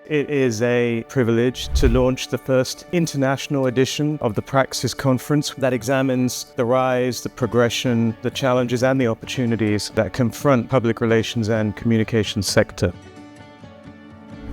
It is a privilege to launch the first international edition of the PRAXIS conference that examines the rise, the progression, the challenges and the opportunities that confront public relations and communications sector.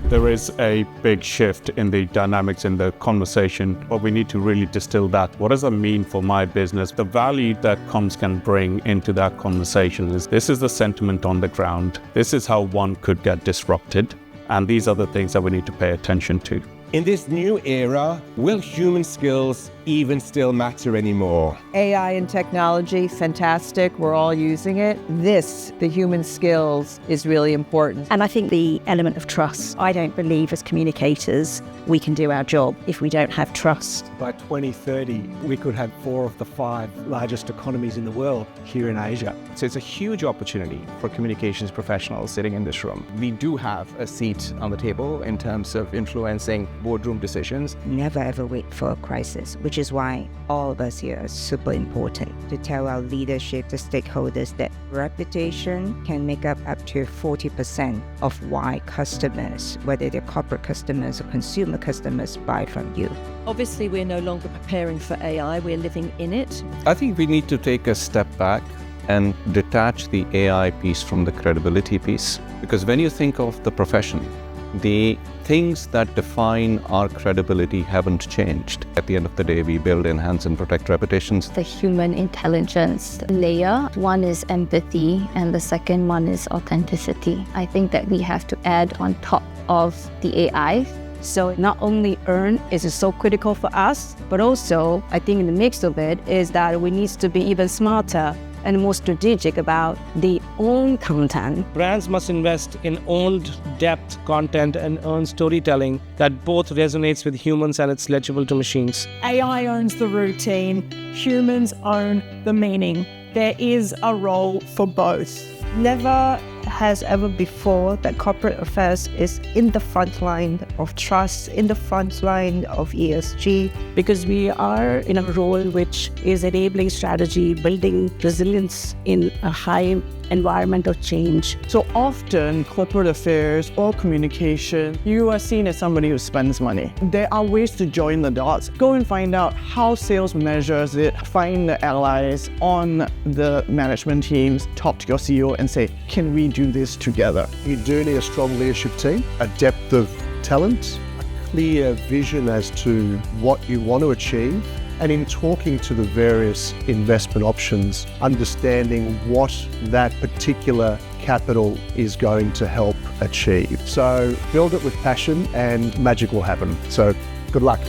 There is a big shift in the dynamics in the conversation, but we need to really distill that. What does that mean for my business? The value that comms can bring into that conversation is this is the sentiment on the ground. This is how one could get disrupted. And these are the things that we need to pay attention to. In this new era, will human skills even still matter anymore? AI and technology, fantastic. We're all using it. The human skills, is really important. And I think the element of trust. I don't believe as communicators we can do our job if we don't have trust. By 2030, we could have 4 of the 5 largest economies in the world here in Asia. So it's a huge opportunity for communications professionals sitting in this room. We do have a seat on the table in terms of influencing boardroom decisions. Never ever wait for a crisis, which is why all of us here are super important to tell our leadership, the stakeholders, that reputation can make up to 40% of why customers, whether they're corporate customers or consumer customers, buy from you. Obviously, we're no longer preparing for AI, we're living in it. I think we need to take a step back and detach the AI piece from the credibility piece. Because when you think of the profession, the things that define our credibility haven't changed. At the end of the day, we build, enhance, and protect reputations. The human intelligence layer, one is empathy, and the second one is authenticity. I think that we have to add on top of the AI. So not only earn is it so critical for us, but also I think in the mix of it is that we need to be even smarter and more strategic about the owned content. Brands must invest in owned depth content and owned storytelling that both resonates with humans and it's legible to machines. AI owns the routine, humans own the meaning. There is a role for both. Never has ever before that corporate affairs is in the front line of trust, in the front line of ESG. Because we are in a role which is enabling strategy, building resilience in a high environment of change. So often, corporate affairs or communication, you are seen as somebody who spends money. There are ways to join the dots. Go and find out how sales measures it, find the allies on the management teams, talk to your CEO and say, can we do this together? You do need a strong leadership team, a depth of talent, a clear vision as to what you want to achieve, and in talking to the various investment options, understanding what that particular capital is going to help achieve. So build it with passion and magic will happen. So good luck.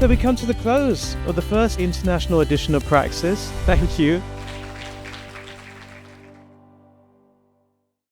So we come to the close of the first international edition of PRAXIS. Thank you